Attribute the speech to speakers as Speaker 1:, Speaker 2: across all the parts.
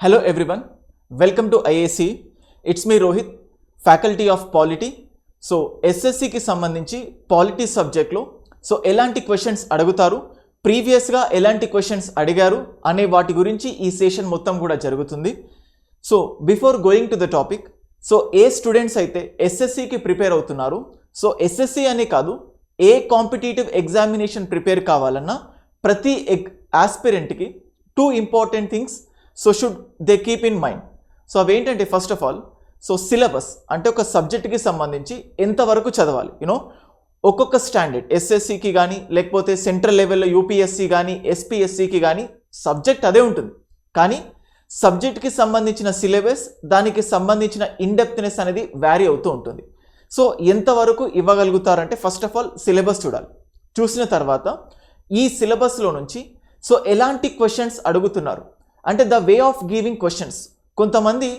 Speaker 1: Hello everyone, welcome to IAC. It's me Rohit, Faculty of Polity. So SSC కి సంబంధించి polity సబ్జెక్ట్లో ఎలాంటి questions అడుగుతారు, ప్రీవియస్గా ఎలాంటి క్వశ్చన్స్ అడిగారు అనే వాటి గురించి ఈ సెషన్ మొత్తం కూడా జరుగుతుంది. So before going to the topic, A students అయితే ఎస్ఎస్సికి ప్రిపేర్ అవుతున్నారు, ఎస్ఎస్సి అనే కాదు ఏ కాంపిటేటివ్ ఎగ్జామినేషన్ ప్రిపేర్ కావాలన్నా ప్రతి ఆస్పిరెంట్కి two important things should they keep in mind. అవేంటంటే ఫస్ట్ ఆఫ్ ఆల్ సిలబస్ అంటే ఒక సబ్జెక్ట్కి సంబంధించి ఎంతవరకు చదవాలి, ఒక్కొక్క స్టాండర్డ్ ఎస్ఎస్సికి కానీ లేకపోతే సెంట్రల్ లెవెల్లో యూపీఎస్సి కానీ ఎస్పీఎస్సికి కానీ సబ్జెక్ట్ అదే ఉంటుంది, కానీ సబ్జెక్ట్కి సంబంధించిన సిలబస్ దానికి సంబంధించిన ఇన్డెప్త్నెస్ అనేది వ్యారీ అవుతూ ఉంటుంది. ఎంతవరకు ఇవ్వగలుగుతారంటే ఫస్ట్ ఆఫ్ ఆల్ సిలబస్ చూడాలి. చూసిన తర్వాత ఈ సిలబస్లో నుంచి ఎలాంటి క్వశ్చన్స్ అడుగుతున్నారు అంటే the way of giving questions. కొంతమంది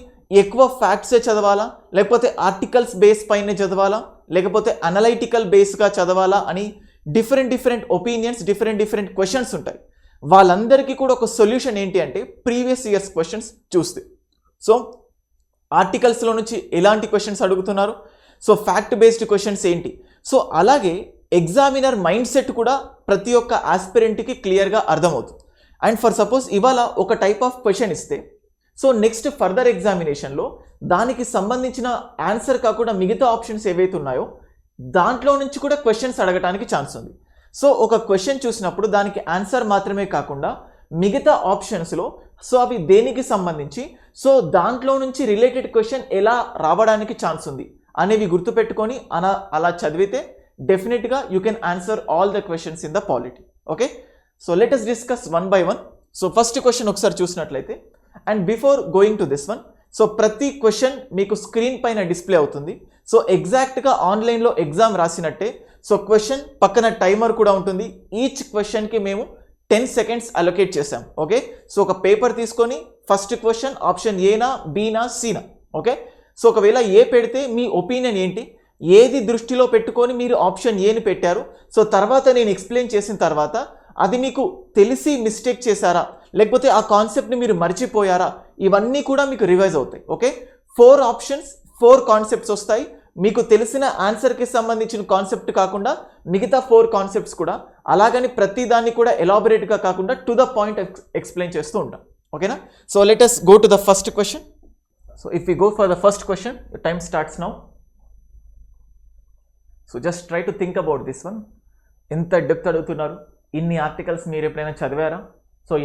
Speaker 1: ఎక్కువ ఫ్యాక్ట్సే చదవాలా, లేకపోతే ఆర్టికల్స్ బేస్ పైనే చదవాలా, లేకపోతే అనలైటికల్ బేస్గా చదవాలా అని డిఫరెంట్ ఒపీనియన్స్, డిఫరెంట్ క్వశ్చన్స్ ఉంటాయి. వాళ్ళందరికీ కూడా ఒక సొల్యూషన్ ఏంటి అంటే ప్రీవియస్ ఇయర్స్ క్వశ్చన్స్ చూస్తే. ఆర్టికల్స్లో నుంచి ఎలాంటి క్వశ్చన్స్ అడుగుతున్నారు, ఫ్యాక్ట్ బేస్డ్ క్వశ్చన్స్ ఏంటి, అలాగే ఎగ్జామినర్ మైండ్ సెట్ కూడా ప్రతి ఒక్క ఆస్పిరెంట్కి క్లియర్గా అర్థమవుతుంది. అండ్ ఫర్ సపోజ్ ఇవాళ ఒక టైప్ ఆఫ్ క్వశ్చన్ ఇస్తే నెక్స్ట్ ఫర్దర్ ఎగ్జామినేషన్లో దానికి సంబంధించిన ఆన్సర్ కాకుండా మిగతా ఆప్షన్స్ ఏవైతే ఉన్నాయో దాంట్లో నుంచి కూడా క్వశ్చన్స్ అడగడానికి ఛాన్స్ ఉంది. ఒక క్వశ్చన్ చూసినప్పుడు దానికి ఆన్సర్ మాత్రమే కాకుండా మిగతా ఆప్షన్స్లో అవి దేనికి సంబంధించి దాంట్లో నుంచి రిలేటెడ్ క్వశ్చన్ ఎలా రావడానికి ఛాన్స్ ఉంది అనేవి గుర్తుపెట్టుకొని అలా చదివితే డెఫినెట్గా you can answer all the questions in the polity. Okay, let us discuss one by one. First question ఒకసారి చూసినట్లయితే, and before going to this one, ప్రతి క్వశ్చన్ మీకు స్క్రీన్ పైన డిస్ప్లే అవుతుంది. ఎగ్జాక్ట్గా ఆన్లైన్లో ఎగ్జామ్ రాసినట్టే క్వశ్చన్ పక్కన టైమర్ కూడా ఉంటుంది. ఈచ్ క్వశ్చన్కి మేము 10 seconds అలొకేట్ చేసాం. ఓకే, ఒక పేపర్ తీసుకొని ఫస్ట్ క్వశ్చన్ ఆప్షన్ ఏనా బీనా సీనా. ఓకే, ఒకవేళ ఏ పెడితే మీ ఒపీనియన్ ఏంటి, ఏది దృష్టిలో పెట్టుకొని మీరు ఆప్షన్ ఏని పెట్టారు, తర్వాత నేను ఎక్స్ప్లెయిన్ చేసిన తర్వాత అది మీకు తెలిసి మిస్టేక్ చేశారా, లేకపోతే ఆ కాన్సెప్ట్ని మీరు మర్చిపోయారా, ఇవన్నీ కూడా మీకు రివైజ్ అవుతాయి. ఓకే, 4 ఆప్షన్స్ 4 కాన్సెప్ట్స్ వస్తాయి. మీకు తెలిసిన ఆన్సర్కి సంబంధించిన కాన్సెప్ట్ కాకుండా మిగతా 4 కాన్సెప్ట్స్ కూడా, అలాగని ప్రతి దాన్ని కూడా ఎలాబొరేట్గా కాకుండా టు ద పాయింట్ ఎక్స్ప్లెయిన్ చేస్తూ ఉంటాం. ఓకేనా, let us go to the first question. If we go for the first question, time starts now. Just try to think about this one. ఎంత డెప్త్ అడుగుతున్నారు, ఇన్ని ఆర్టికల్స్ మీరు ఎప్పుడైనా చదివారా,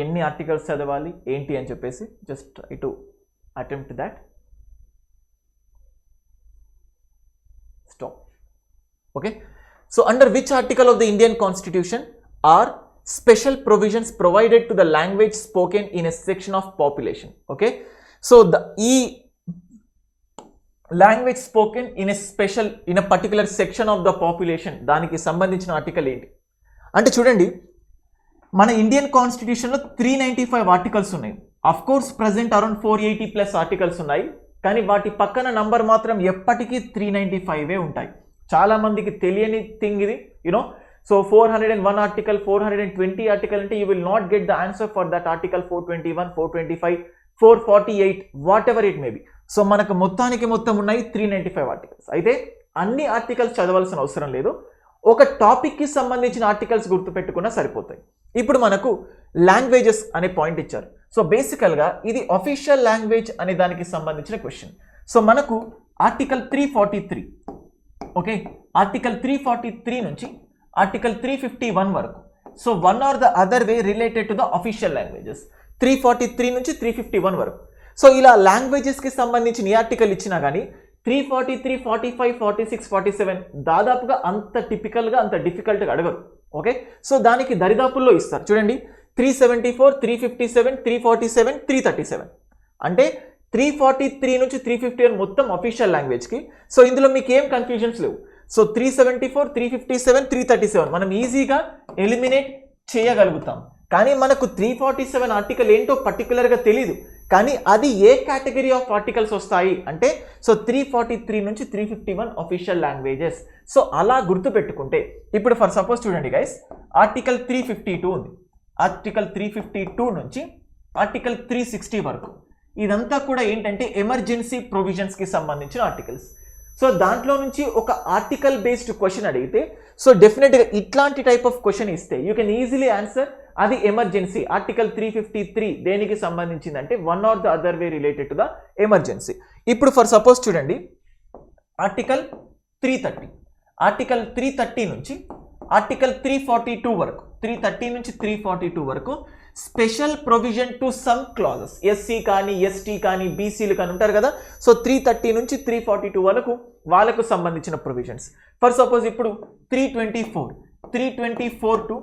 Speaker 1: ఎన్ని ఆర్టికల్స్ చదవాలి ఏంటి అని చెప్పేసి just try to attempt that. Stop. Okay, under which article of the Indian constitution are special provisions provided to the language spoken in a section of population. Okay, ఈ language spoken in a particular section of the population దానికి సంబంధించిన article ఏంటి అంటే చూడండి, మన Indian కాన్స్టిట్యూషన్లో 395 articles ఉన్నాయి. Of course present around 480+ articles ఉన్నాయి, కానీ వాటి పక్కన నంబర్ మాత్రం ఎప్పటికీ 395 ఉంటాయి. చాలా మందికి తెలియని థింగ్ ఇది, 401 ఆర్టికల్, 420 ఆర్టికల్ అంటే you will not get the answer for that article 421, 425, 448 what ever it may be. మనకు మొత్తం ఉన్నాయి 395 ఆర్టికల్స్. అయితే అన్ని ఆర్టికల్స్ చదవాల్సిన అవసరం లేదు, ఒక టాపిక్కి సంబంధించిన ఆర్టికల్స్ గుర్తుపెట్టుకున్నా సరిపోతాయి. ఇప్పుడు మనకు లాంగ్వేజెస్ అనే పాయింట్ ఇచ్చారు. బేసికల్గా ఇది అఫీషియల్ లాంగ్వేజ్ అనే దానికి సంబంధించిన క్వశ్చన్. మనకు ఆర్టికల్ 343, ఓకే, ఆర్టికల్ 343 నుంచి ఆర్టికల్ 351 వరకు, one or the other way related to the official languages 343 నుంచి 351 వరకు. ఇలా లాంగ్వేజెస్కి సంబంధించిన ఈ ఆర్టికల్ ఇచ్చినా కానీ 343, 45, 46, 47 దాదాపుగా అంత టిపికల్గా అంత డిఫికల్ట్గా అడగరు. ఓకే, దానికి దరిదాపుల్లో ఇస్తారు. చూడండి, 374, 357, 347, 337 అంటే 343 నుంచి 351 మొత్తం అఫీషియల్ లాంగ్వేజ్కి. ఇందులో మీకు ఏం కన్ఫ్యూజన్స్ లేవు. 374, 357, 337 మనం ఈజీగా ఎలిమినేట్ చేయగలుగుతాం. కానీ మనకు 347 ఆర్టికల్ ఏంటో పర్టికులర్గా తెలీదు, కానీ అది ఏ కేటగిరీ ఆఫ్ ఆర్టికల్స్ వస్తాయి అంటే 343 నుంచి 351 అఫీషియల్ లాంగ్వేజెస్. అలా గుర్తుపెట్టుకుంటే ఇప్పుడు ఫర్ సపోజ్ చూడండి గైస్, ఆర్టికల్ 352 ఉంది. ఆర్టికల్ 352 నుంచి ఆర్టికల్ 360 వరకు ఇదంతా కూడా ఏంటంటే ఎమర్జెన్సీ ప్రొవిజన్స్కి సంబంధించిన ఆర్టికల్స్. సో దాంట్లో నుంచి ఒక ఆర్టికల్ బేస్డ్ క్వశ్చన్ అడిగితే సో డెఫినెట్గా ఇట్లాంటి టైప్ ఆఫ్ క్వశ్చన్ ఇస్తే యూ కెన్ ఈజీలీ ఆన్సర్. అది ఎమర్జెన్సీ. ఆర్టికల్ 353 దేనికి సంబంధించిందంటే one or the other way related to the emergency. ఇప్పుడు ఫర్ సపోజ్ చూడండి ఆర్టికల్ 330, ఆర్టికల్ 330 నుంచి ఆర్టికల్ 342 వరకు, 330 నుంచి 342 వరకు special provision to some clauses, SC కానీ ఎస్టీ కానీ బీసీలు కానీ ఉంటారు కదా. సో 330 నుంచి 342 వరకు వాళ్ళకు సంబంధించిన ప్రొవిజన్స్. ఫర్ సపోజ్ ఇప్పుడు 324 టు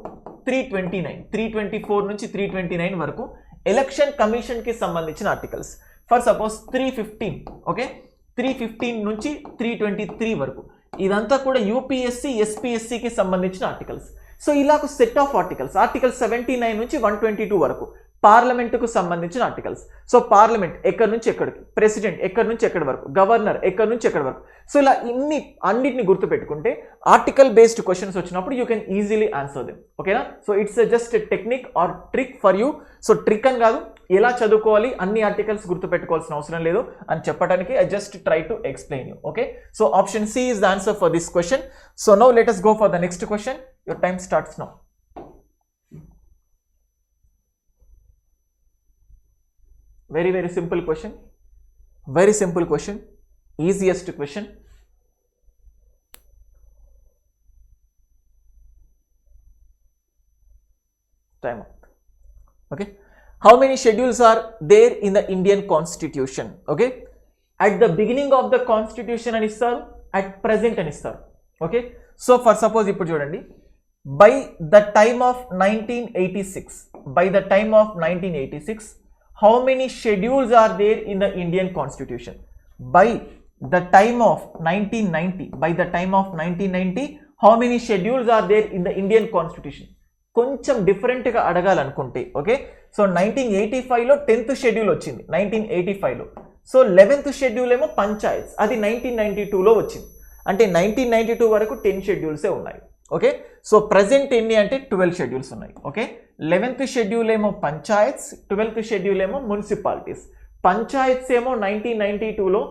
Speaker 1: 329, 324 నుంచి 329 వరకు ఎలక్షన్ కమిషన్కి సంబంధించిన ఆర్టికల్స్. ఫర్ సపోజ్ 315, ఓకే, 315 నుంచి 323 వరకు ఇదంతా కూడా యూపీఎస్సీ ఎస్పీఎస్సీకి సంబంధించిన ఆర్టికల్స్. సో ఇలా ఒక సెట్ ఆఫ్ ఆర్టికల్స్. ఆర్టికల్ 79 నుంచి 122 వరకు పార్లమెంటుకు సంబంధించిన ఆర్టికల్స్. సో పార్లమెంట్ ఎక్కడి నుంచి ఎక్కడికి, ప్రెసిడెంట్ ఎక్కడి నుంచి ఎక్కడి వరకు, గవర్నర్ ఎక్కడి నుంచి ఎక్కడి వరకు. సో ఇలా అన్నిటిని గుర్తుపెట్టుకుంటే ఆర్టికల్ బేస్డ్ క్వశ్చన్స్ వచ్చినప్పుడు you can easily answer them. ఓకేనా. So it's just technique or trick for you. So trick అని కాదు, ఎలా చదువుకోవాలి, అన్ని ఆర్టికల్స్ గుర్తుపెట్టుకోవాల్సిన అవసరం లేదు అని చెప్పడానికి I just try to explain you. Okay. So option C is the answer for this question. So now let us go for the next question. Your time starts now. Very, very simple question. Very simple question. Easiest question. Time up. Okay. How many schedules are there in the Indian Constitution? Okay. At the beginning of the Constitution అని ఇస్తారు, at present అని ఇస్తారు. Okay. So for suppose ఇప్పుడు చూడండి, by the time of 1986, how many schedules are there in the Indian Constitution? By the time of 1990, how many schedules are there in the Indian Constitution? కొంచెం డిఫరెంట్గా అడగాలనుకుంటే, okay. So 1985లో 10th schedule వచ్చింది, 1985లో. So 11th schedule ఏమో పంచాయత్స్, అది 1992లో వచ్చింది. అంటే 1992 వరకు 10 షెడ్యూల్సే ఉన్నాయి. Okay. So present ఎన్ని అంటే 12 షెడ్యూల్స్ ఉన్నాయి. ఓకే. 11th షెడ్యూల్ ఏమో పంచాయత్స్, 12th షెడ్యూల్ ఏమో మున్సిపాలిటీస్. పంచాయత్స్ ఏమో 1992లో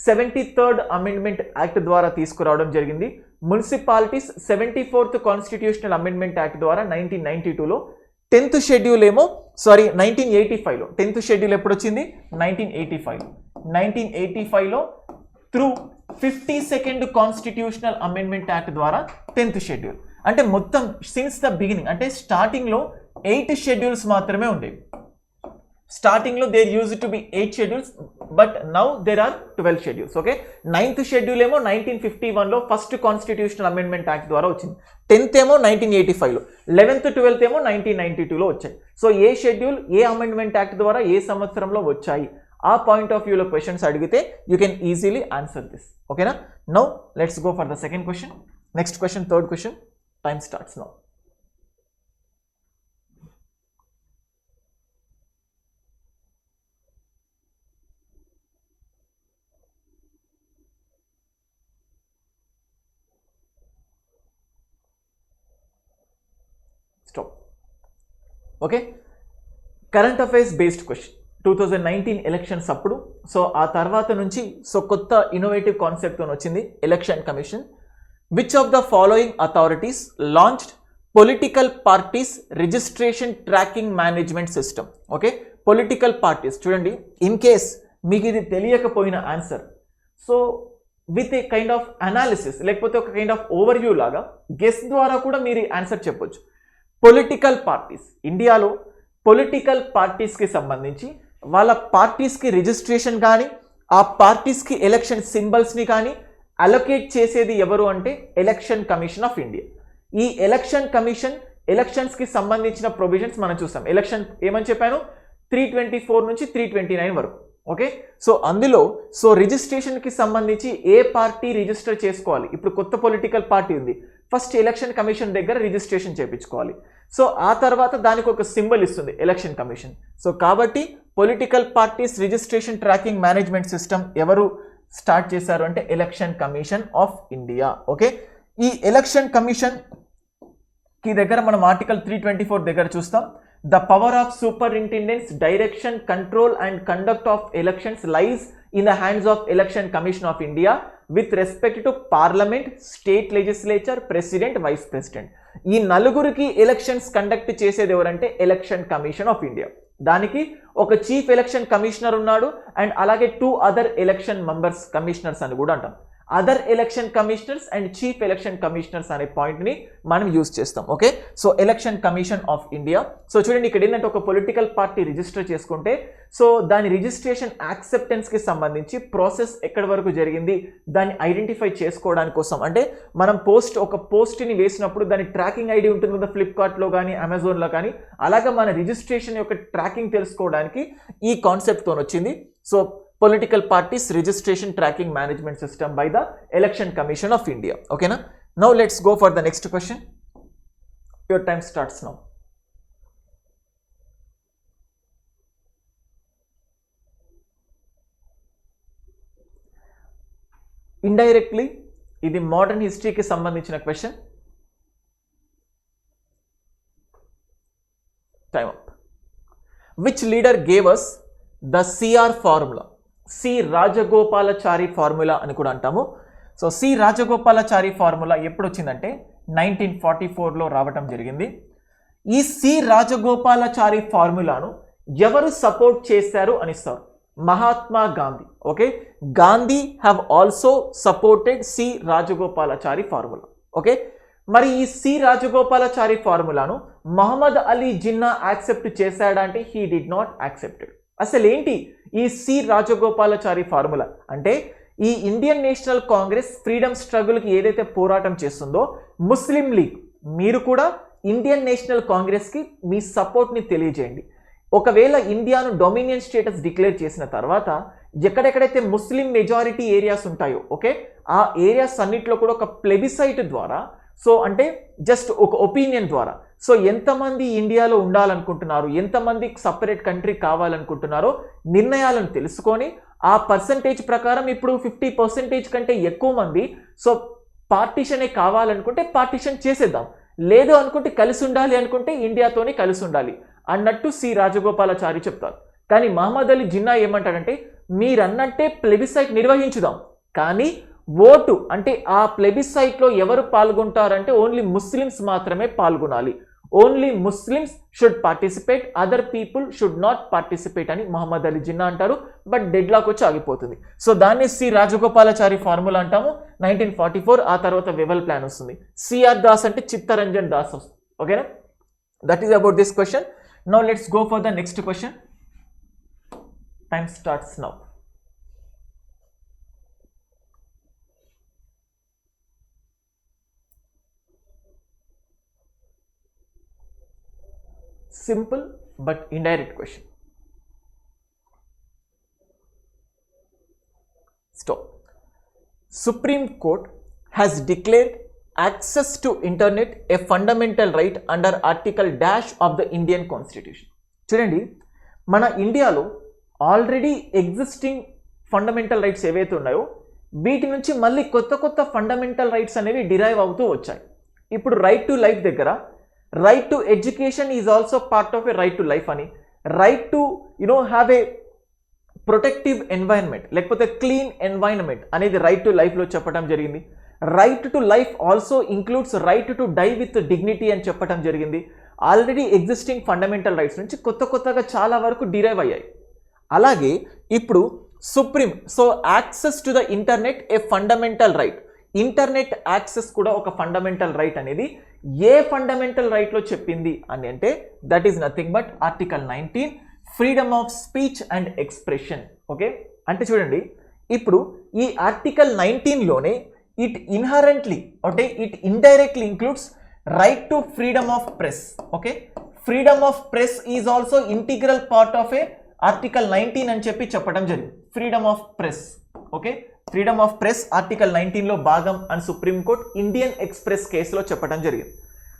Speaker 1: 73rd అమెండ్మెంట్ యాక్ట్ ద్వారా తీసుకురావడం జరిగింది. Municipalities 74th constitutional amendment act ద్వారా 1992లో. 10th షెడ్యూల్ ఏమో 1985లో. 10th షెడ్యూల్ ఎప్పుడు వచ్చింది? 1985లో through 52nd constitutional amendment act ద్వారా 10th షెడ్యూల్. అంటే మొత్తం సిన్స్ ద బిగినింగ్, అంటే స్టార్టింగ్లో 8 షెడ్యూల్స్ మాత్రమే ఉండేవి. స్టార్టింగ్లో there use to be 8 schedules, but now there are 12 schedules. Okay. 9th schedule ఏమో 1951లో ఫస్ట్ కాన్స్టిట్యూషనల్ అమెండ్మెంట్ యాక్ట్ ద్వారా వచ్చింది. 10th ఏమో 1985లో, 11th 12th ఏమో 1992లో వచ్చాయి. సో ఏ షెడ్యూల్ ఏ అమెండ్మెంట్ యాక్ట్ ద్వారా ఏ సంవత్సరంలో వచ్చాయి, ఆ పాయింట్ ఆఫ్ వ్యూలో క్వశ్చన్స్ అడిగితే you can easily answer this. ఓకేనా. Now let's go for the second question. Next question, third question. Time starts now. Stop. Okay. Current affairs based question. 2019 elections అప్పుడు. So ఆ తర్వాత నుంచి కొత్త ఇన్నోవేటివ్ కాన్సెప్ట్తో వచ్చింది election commission. Which of the following authorities launched political parties registration tracking management system? Okay. Political parties చూడండి, in case మీకు ఇది తెలియకపోయిన answer, so with a kind of analysis లేకపోతే ఒక కైండ్ ఆఫ్ ఓవర్వ్యూ లాగా గెస్ ద్వారా కూడా మీరు ఆన్సర్ చెప్పొచ్చు. పొలిటికల్ పార్టీస్, ఇండియాలో పొలిటికల్ పార్టీస్కి సంబంధించి వాళ్ళ పార్టీస్కి రిజిస్ట్రేషన్ కానీ ఆ పార్టీస్కి ఎలక్షన్ సింబల్స్ని కానీ అలొకేట్ చేసేది ఎవరు అంటే ఎలక్షన్ కమిషన్ ఆఫ్ ఇండియా. ఈ ఎలక్షన్ కమిషన్ ఎలక్షన్స్కి సంబంధించిన ప్రొవిజన్స్ మనం చూస్తాం. ఎలక్షన్ ఏమని చెప్పాను, 324 నుంచి 329 వరకు. ఓకే. సో అందులో రిజిస్ట్రేషన్కి సంబంధించి ఏ పార్టీ రిజిస్టర్ చేసుకోవాలి, ఇప్పుడు కొత్త పొలిటికల్ పార్టీ ఉంది, ఫస్ట్ ఎలక్షన్ కమిషన్ దగ్గర రిజిస్ట్రేషన్ చేయించుకోవాలి. సో ఆ తర్వాత దానికి ఒక సింబల్ ఇస్తుంది ఎలక్షన్ కమిషన్. సో కాబట్టి political parties registration tracking management system ఎవరు స్టార్ట్ చేశారు అంటే election commission of India. Okay. ఈ ఎలక్షన్ కమిషన్ కి దగ్గర మనం ఆర్టికల్ 324 దగ్గర చూస్తాం. The power of superintendence direction control and conduct of elections lies in the hands of election commission of India with respect to parliament, state legislature, president, vice president. ఈ నలుగురికి elections conduct చేసేది ఎవరంటే election commission of India. దానికి ఒక chief election commissioner ఉన్నాడు and అలాగే 2 other election members commissioners అని కూడా అంటాం. Other election commissioners and chief election commissioners అనే పాయింట్ని మనం యూజ్ చేస్తాం. Okay, so election commission of India. So చూడండి ఇక్కడ ఏంటంటే ఒక పొలిటికల్ పార్టీ రిజిస్టర్ చేసుకుంటే సో దాని రిజిస్ట్రేషన్ యాక్సెప్టెన్స్కి సంబంధించి ప్రాసెస్ ఎక్కడి వరకు జరిగింది దాన్ని ఐడెంటిఫై చేసుకోవడానికి కోసం, అంటే మనం ఒక పోస్ట్ని వేసినప్పుడు దాని ట్రాకింగ్ ఐడి ఉంటుంది కదా ఫ్లిప్కార్ట్లో కానీ అమెజాన్లో కానీ, అలాగే మన రిజిస్ట్రేషన్ యొక్క ట్రాకింగ్ తెలుసుకోవడానికి ఈ కాన్సెప్ట్తో వచ్చింది. So political parties registration tracking management system by the election commission of India. ఓకేనా, now let's go for the next question. Your time starts now. Indirectly ఇది మోడర్న్ హిస్టరీకి సంబంధించిన question. Time up. Which leader gave us the CR formula? C Rajagopalachari formula అని కూడా అంటాము. So C Rajagopalachari formula ఎప్పుడు వచ్చిందంటే 1944లో రావటం జరిగింది. ఈ సి రాజగోపాలాచారి ఫార్ములాను ఎవరు సపోర్ట్ చేశారు అని ఇస్తారు? Mahatma Gandhi. Okay, Gandhi have also supported C Rajagopalachari formula. Okay, మరి ఈ సి రాజగోపాలాచారి ఫార్ములాను మహమ్మద్ అలీ జిన్నా యాక్సెప్ట్ చేశాడా అంటే హీ డిడ్ నాట్ యాక్సెప్టెడ్. అసలు ఏంటి ఈ సి రాజగోపాలాచారి ఫార్ములా అంటే ఈ ఇండియన్ నేషనల్ కాంగ్రెస్ ఫ్రీడమ్ స్ట్రగుల్కి ఏదైతే పోరాటం చేస్తుందో ముస్లిం లీగ్, మీరు కూడా ఇండియన్ నేషనల్ కాంగ్రెస్కి మీ సపోర్ట్ని తెలియజేయండి. ఒకవేళ ఇండియాను డొమినియన్ స్టేటస్ డిక్లేర్ చేసిన తర్వాత ఎక్కడెక్కడైతే ముస్లిం మెజారిటీ ఏరియాస్ ఉంటాయో ఓకే ఆ ఏరియాస్ అన్నిట్లో కూడా ఒక ప్లెబిసైట్ ద్వారా, సో అంటే జస్ట్ ఒక ఒపీనియన్ ద్వారా, సో ఎంతమంది ఇండియాలో ఉండాలనుకుంటున్నారు, ఎంతమంది సపరేట్ కంట్రీ కావాలనుకుంటున్నారో నిర్ణయాలను తెలుసుకొని ఆ పర్సంటేజ్ ప్రకారం ఇప్పుడు 50% కంటే ఎక్కువ మంది సో పార్టీషనే కావాలనుకుంటే పార్టీషన్ చేసేద్దాం, లేదు అనుకుంటే కలిసి ఉండాలి అనుకుంటే ఇండియాతోనే కలిసి ఉండాలి అన్నట్టు సి రాజగోపాలాచారి చెప్తారు. కానీ మహమ్మద్ అలీ జిన్నా ఏమంటాడంటే మీరన్నట్టే ప్లెబిసైట్ నిర్వహించుదాం, కానీ ఓటు అంటే ఆ ప్లెబిసైట్లో ఎవరు పాల్గొంటారంటే ఓన్లీ ముస్లిమ్స్ మాత్రమే పాల్గొనాలి. Only Muslims should participate, other people should not participate అని మహమ్మద్ అలీ జిన్నా అంటారు. బట్ డెడ్ లాక్ వచ్చి ఆగిపోతుంది. సో దాన్ని సి రాజగోపాలాచారి ఫార్ములా అంటాము. 1944 ఆ తర్వాత వెవల్ ప్లాన్ వస్తుంది. సిఆర్ దాస్ అంటే చిత్తరంజన్ దాస్ వస్తుంది. ఓకేనా, that is about this question. Now let's go for the next question. Time starts now. Simple but indirect question. Stop. Supreme Court has declared access to internet a fundamental right under article dash of the Indian Constitution. చూడండి, మన ఇండియాలో already existing fundamental rights ఏవైతే ఉన్నాయో వీటి నుంచి మళ్ళీ కొత్త కొత్త ఫండమెంటల్ రైట్స్ అనేవి డిరైవ్ అవుతూ వచ్చాయి. ఇప్పుడు రైట్ టు లైఫ్ దగ్గర right to education is also part of a right to life అని, right to have a protective environment లేకపోతే క్లీన్ ఎన్వైరన్మెంట్ అనేది రైట్ టు లైఫ్లో చెప్పడం జరిగింది. Right to life also includes right to die with dignity అని చెప్పడం జరిగింది. Already existing fundamental rights నుంచి కొత్త కొత్తగా చాలా వరకు డిరైవ్ అయ్యాయి. అలాగే ఇప్పుడు supreme, so access to the internet a fundamental right, internet access కూడా ఒక ఫండమెంటల్ రైట్ అనేది ఏ ఫండమెంటల్ రైట్లో చెప్పింది అని అంటే that is nothing but article 19 freedom of speech and expression. Okay, అంటే చూడండి ఇప్పుడు ఈ ఆర్టికల్ 19లోనే ఇట్ ఇన్హరెంట్లీ అంటే it indirectly includes right to freedom of press. Okay, freedom of press is also integral part of a article 19 అని చెప్పడం జరిగింది. Freedom of press, okay, freedom of press article 19లో భాగం అని సుప్రీంకోర్టు ఇండియన్ ఎక్స్ప్రెస్ కేసులో చెప్పడం జరిగింది.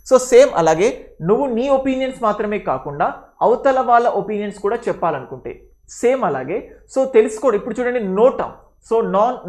Speaker 1: సో సేమ్ అలాగే నువ్వు నీ ఒపీనియన్స్ మాత్రమే కాకుండా అవతల వాళ్ళ ఒపీనియన్స్ కూడా చెప్పాలనుకుంటే సేమ్ అలాగే సో తెలుసుకోండి. ఇప్పుడు చూడండి NOTA, so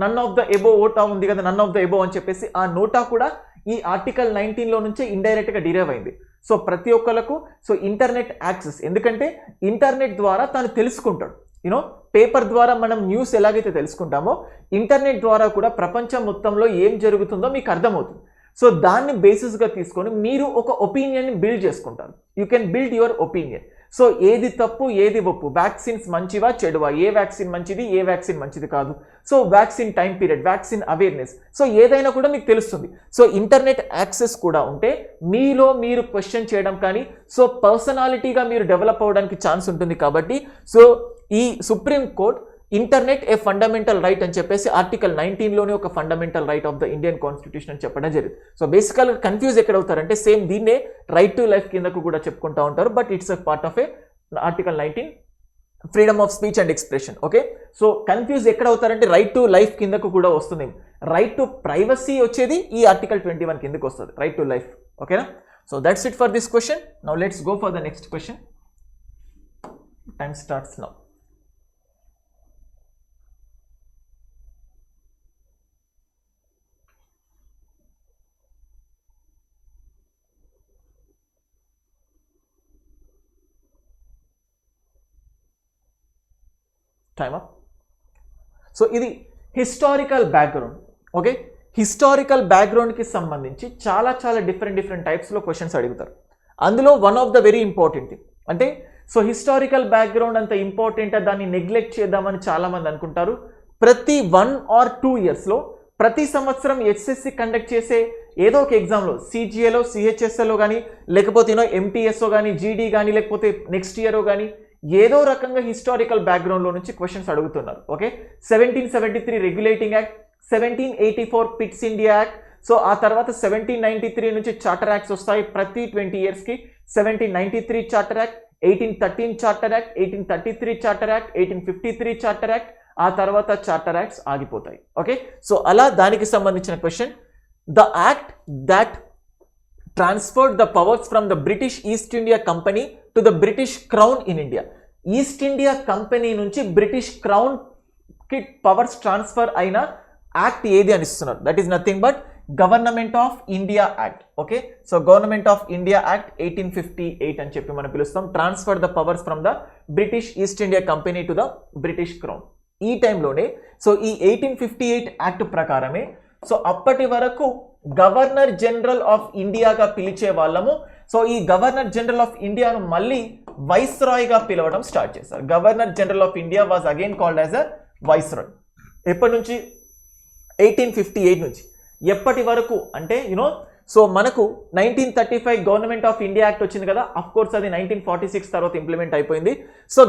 Speaker 1: none of the above ఉంది కదా, నన్ ఆఫ్ ద ఎబో అని చెప్పేసి ఆ నోటా కూడా ఈ ఆర్టికల్ 19లో నుంచే ఇండైరెక్ట్గా డిరైవ్ అయింది. సో ప్రతి ఒక్కళ్ళకు సో ఇంటర్నెట్ యాక్సెస్, ఎందుకంటే ఇంటర్నెట్ ద్వారా తను తెలుసుకుంటాడు. యూనో పేపర్ ద్వారా మనం న్యూస్ ఎలాగైతే తెలుసుకుంటామో ఇంటర్నెట్ ద్వారా కూడా ప్రపంచం మొత్తంలో ఏం జరుగుతుందో మీకు అర్థమవుతుంది. సో దాన్ని బేసిస్గా తీసుకొని మీరు ఒక ఒపీనియన్ని బిల్డ్ చేసుకుంటారు. You can build your opinion. So ఏది తప్పు ఏది ఒప్పు, వ్యాక్సిన్స్ మంచివా చెడువా, ఏ వ్యాక్సిన్ మంచిది ఏ వ్యాక్సిన్ మంచిది కాదు, so vaccine time period, vaccine awareness, so ఏదైనా కూడా మీకు తెలుస్తుంది. సో ఇంటర్నెట్ యాక్సెస్ కూడా ఉంటే మీలో మీరు క్వశ్చన్ చేయడం కానీ సో పర్సనాలిటీగా మీరు డెవలప్ అవ్వడానికి ఛాన్స్ ఉంటుంది. కాబట్టి సో ఈ supreme court internet a fundamental right అని చెప్పేసి ఆర్టికల్ 19లోనే ఒక fundamental right of the Indian constitution అని చెప్పడం జరిగింది. సో బేసికల్గా కన్ఫ్యూజ్ ఎక్కడ అవుతారంటే సేమ్ దీన్నే రైట్ టు లైఫ్ కిందకు కూడా చెప్పుకుంటూ ఉంటారు, but it's a part of a article 19 freedom of speech and expression. Okay, so confuse ఎక్కడ అవుతారంటే రైట్ టు లైఫ్ కిందకు కూడా వస్తుంది. రైట్ టు ప్రైవసీ వచ్చేది ఈ ఆర్టికల్ 21 కిందకు వస్తుంది, రైట్ టు లైఫ్. ఓకేనా, so that's it for this question. Now let's go for the next question. Time starts now. Time up. So ఇది హిస్టారికల్ బ్యాక్గ్రౌండ్. ఓకే, హిస్టారికల్ బ్యాక్గ్రౌండ్కి సంబంధించి చాలా డిఫరెంట్ టైప్స్లో క్వశ్చన్స్ అడుగుతారు. అందులో one of the very important thing అంటే so historical background అంత important, దాన్ని neglect చేద్దామని చాలామంది అనుకుంటారు. ప్రతి 1 or 2 ఇయర్స్లో ప్రతి సంవత్సరం ఎస్ఎస్సి కండక్ట్ చేసే ఏదో ఒక ఎగ్జామ్లో సిజిఏలో సిహెచ్ఎస్ఎల్లో కానీ లేకపోతే ఎంటీఎస్ఓ కానీ జీడీ కానీ లేకపోతే నెక్స్ట్ ఇయర్ కానీ ఏదో రకంగా హిస్టారికల్ బ్యాక్గ్రౌండ్లో నుంచి క్వశ్చన్స్ అడుగుతున్నారు. Okay, 1773 regulating act, 1784 Pitt's India act, so ఆ తర్వాత 1793 నుంచి చార్టర్ యాక్ట్స్ వస్తాయి ప్రతి 20 ఇయర్స్కి. 1793 charter act, 1813 charter act, 1833 charter act, 1853 charter act, ఆ తర్వాత చార్టర్ యాక్ట్స్ ఆగిపోతాయి. ఓకే, సో అలా దానికి సంబంధించిన question. The act that transferred the powers from the British East India Company to the British Crown in India. East India Company నుంచి British crown కి powers transfer అయిన act ఏది అని ఇస్తున్నారు. That is nothing but government of India act. Okay, so government of India act 1858 అని చెప్పి మనం పిలుస్తాం. Transfer the powers from the British east India company to the British crown. ఈ టైంలోనే సో ఈ 1858 యాక్ట్ ప్రకారమే సో అప్పటి వరకు గవర్నర్ జనరల్ ఆఫ్ ఇండియాగా పిలిచే వాళ్ళము. సో ఈ గవర్నర్ జనరల్ ఆఫ్ ఇండియాను మళ్ళీ వైస్రాయ్గా పిలవడం స్టార్ట్ చేశారు. Governor general of India was again called as a viceroy. ఎప్పటి నుంచి? 1858 నుంచి. ఎప్పటి వరకు అంటే సో మనకు 1935 గవర్నమెంట్ ఆఫ్ ఇండియా యాక్ట్ వచ్చింది కదా, అఫ్ కోర్స్ అది 1946 తర్వాత ఇంప్లిమెంట్ అయిపోయింది. So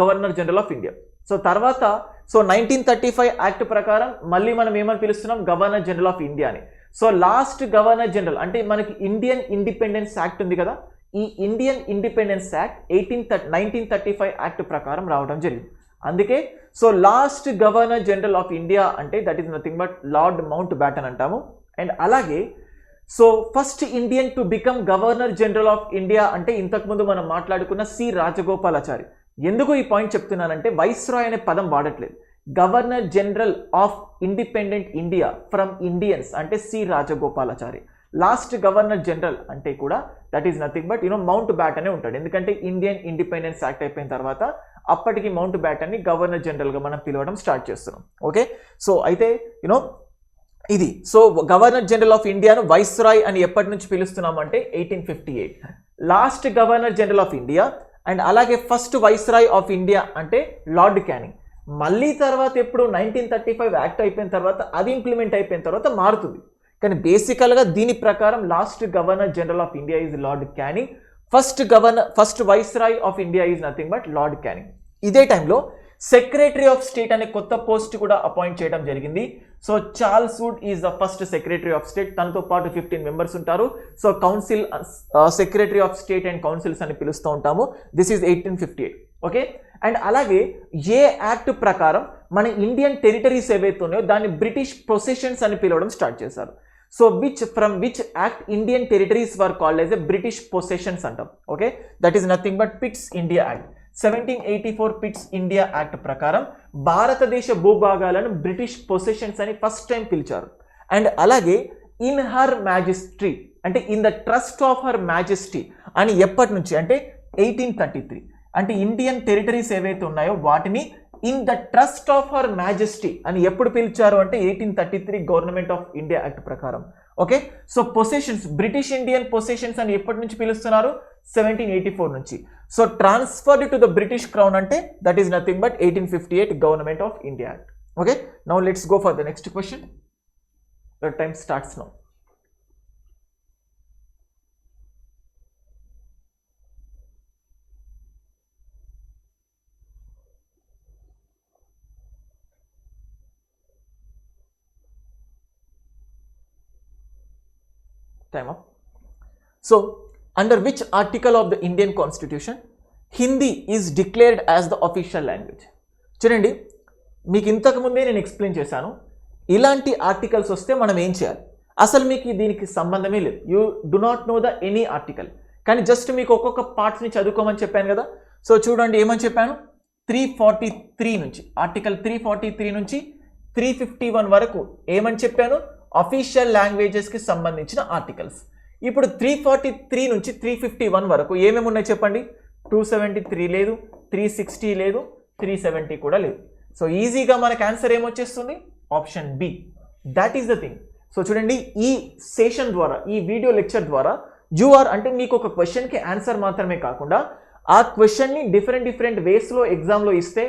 Speaker 1: governor general of India. So తర్వాత సో 1935 యాక్ట్ ప్రకారం మళ్ళీ మనం ఏమని పిలుస్తున్నాం? గవర్నర్ జనరల్ ఆఫ్ ఇండియా అని. సో లాస్ట్ గవర్నర్ జనరల్ అంటే మనకి ఇండియన్ ఇండిపెండెన్స్ యాక్ట్ ఉంది కదా, ఈ ఇండియన్ ఇండిపెండెన్స్ యాక్ట్ 1935 యాక్ట్ ప్రకారం రావడం జరిగింది. అందుకే so last governor general of India అంటే that is nothing but Lord Mountbatten అంటాము. అండ్ అలాగే so first Indian to become governor general of India అంటే ఇంతకుముందు మనం మాట్లాడుకున్న సి రాజగోపాలాచారి. ఎందుకు ఈ పాయింట్ చెప్తున్నానంటే వైస్రాయ్ అనే పదం వాడట్లేదు. Governor general of independent India from Indians అంటే C Rajagopalachari. Last governor general అంటే కూడా దట్ ఈస్ నథింగ్ బట్ మౌంట్ బ్యాటనే ఉంటాడు. ఎందుకంటే ఇండియన్ ఇండిపెండెన్స్ యాక్ట్ అయిపోయిన తర్వాత అప్పటికి మౌంట్ బ్యాటన్ని గవర్నర్ జనరల్గా మనం పిలవడం స్టార్ట్ చేస్తున్నాం. ఓకే, సో అయితే ఇది సో గవర్నర్ జనరల్ ఆఫ్ ఇండియాను వైస్రాయ్ అని ఎప్పటి నుంచి పిలుస్తున్నాం అంటే 1858. Last governor general of India and అలాగే ఫస్ట్ వైస్రాయ్ ఆఫ్ ఇండియా అంటే లార్డ్ క్యానింగ్. మళ్ళీ తర్వాత ఎప్పుడు 1935 యాక్ట్ అయిపోయిన తర్వాత అది ఇంప్లిమెంట్ అయిపోయిన తర్వాత మారుతుంది. కానీ బేసికల్గా దీని ప్రకారం last governor general of India is lord canning. First viceroy of India is nothing but lord canning. ఇదే టైంలో సెక్రటరీ ఆఫ్ స్టేట్ అనే కొత్త పోస్ట్ కూడా అపాయింట్ చేయడం జరిగింది. So Charles Wood is the first secretary of state. తనతో పాటు 15 members ఉంటారు. So council, secretary of state and councils అని పిలుస్తూ ఉంటాము. This is 1858. ఓకే, అండ్ అలాగే ఏ యాక్ట్ ప్రకారం మన ఇండియన్ టెరిటరీస్ ఏవైతే ఉన్నాయో దాన్ని బ్రిటిష్ పొసెషన్స్ అని పిలవడం స్టార్ట్ చేశారు. So from which act Indian territories were called as a British possessions అంటాం. Okay, that is nothing but Pitt's India act. 1784 Pitt's India act ప్రకారం భారతదేశ భూభాగాలను బ్రిటిష్ పొసెషన్స్ అని ఫస్ట్ టైం పిలిచారు. అండ్ అలాగే ఇన్ హర్ మ్యాజెస్ట్రీ అంటే in the trust of her majesty అని ఎప్పటి నుంచి అంటే 1833. అంటే ఇండియన్ టెరిటరీస్ ఏవైతే ఉన్నాయో వాటిని in the trust of her majesty అని ఎప్పుడు పిలిచారు అంటే 1833 గవర్నమెంట్ ఆఫ్ ఇండియా యాక్ట్ ప్రకారం. Okay, so possessions, British Indian possessions అని ఎప్పటి నుంచి పిలుస్తున్నారు? 1784 నుంచి. So transferred to the British crown అంటే that is nothing but 1858 government of India act. Okay, now let's go for the next question. Your time starts now. Time up. So, under which article of the Indian Constitution Hindi is declared as the official language? చూడండి, మీకు ఇంతకు ముందే నేను explain చేశాను. ఇలాంటి articles వస్తే మనం ఏం చేయాలి? అసలు మీకు దీనికి సంబంధమే లేదు. You do not know the any article, కానీ జస్ట్ మీకు ఒక్కొక్క పార్ట్స్ని చదువుకోమని చెప్పాను కదా. సో చూడండి ఏమని చెప్పాను, 343 నుంచి, ఆర్టికల్ 343 నుంచి 351 వరకు ఏమని చెప్పాను? అఫీషియల్ లాంగ్వేజెస్కి సంబంధించిన ఆర్టికల్స్. ఇప్పుడు 343 నుంచి 351 వరకు ఏమేమి ఉన్నాయి చెప్పండి? 273 లేదు, 360 లేదు, 370 కూడా లేదు. సో ఈజీగా మనకు ఆన్సర్ ఏమొచ్చేస్తుంది? Option B. That is the thing. So చూడండి, ఈ సెషన్ ద్వారా, ఈ వీడియో లెక్చర్ ద్వారా అంటే మీకు ఒక క్వశ్చన్కి ఆన్సర్ మాత్రమే కాకుండా ఆ క్వశ్చన్ని డిఫరెంట్ వేస్లో ఎగ్జామ్లో ఇస్తే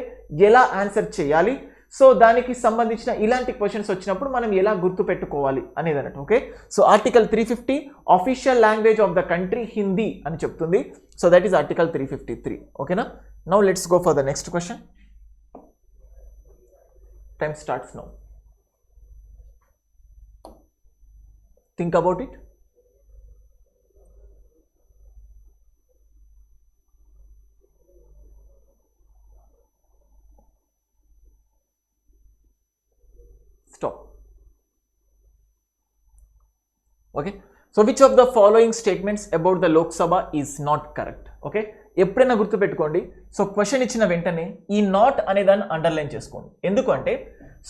Speaker 1: ఎలా ఆన్సర్ చేయాలి, సో దానికి సంబంధించిన ఇలాంటి క్వశ్చన్స్ వచ్చినప్పుడు మనం ఎలా గుర్తు పెట్టుకోవాలి అనేది అన్నట్టు. Okay, so article 350 official language of the country Hindi అని చెప్తుంది. So that is article 353. ఓకేనా, now let's go for the next question. Time starts now. Think about it. Stop. Okay, so which of the following statements about the Lok Sabha is not correct? Okay, ఎప్పుడైనా గుర్తుపెట్టుకోండి. So question ఇచ్చిన వెంటనే ఈ not అనే దాన్ని underline చేసుకోండి. ఎందుకంటే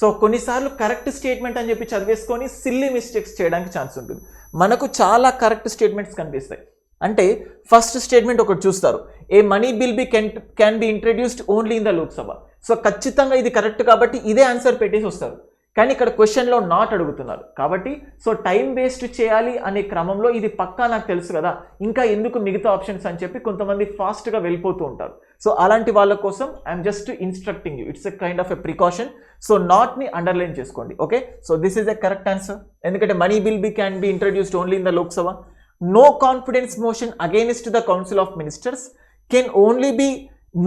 Speaker 1: so కొన్నిసార్లు కరెక్ట్ స్టేట్మెంట్ అని చెప్పి చదివేసుకొని సిల్లీ మిస్టేక్స్ చేయడానికి ఛాన్స్ ఉంటుంది. మనకు చాలా కరెక్ట్ స్టేట్మెంట్స్ కనిపిస్తాయి. అంటే ఫస్ట్ స్టేట్మెంట్ ఒకటి చూస్తారు, a money bill can be introduced only in the Lok Sabha. So ఖచ్చితంగా ఇది కరెక్ట్ కాబట్టి ఇదే ఆన్సర్ పెట్టేసి వస్తారు. కానీ ఇక్కడ క్వశ్చన్లో నాట్ అడుగుతున్నారు కాబట్టి సో టైం వేస్ట్ చేయాలి అనే క్రమంలో ఇది పక్కా నాకు తెలుసు కదా, ఇంకా ఎందుకు మిగతా ఆప్షన్స్ అని చెప్పి కొంతమంది ఫాస్ట్గా వెళ్ళిపోతూ ఉంటారు. సో అలాంటి వాళ్ళ కోసం I'm just instructing you, it's a kind of a precaution. So నాట్ని అండర్లైన్ చేసుకోండి. Okay, so this is a correct answer. ఎందుకంటే money bill can be introduced only in the Lok Sabha. No confidence motion against the council of ministers can only be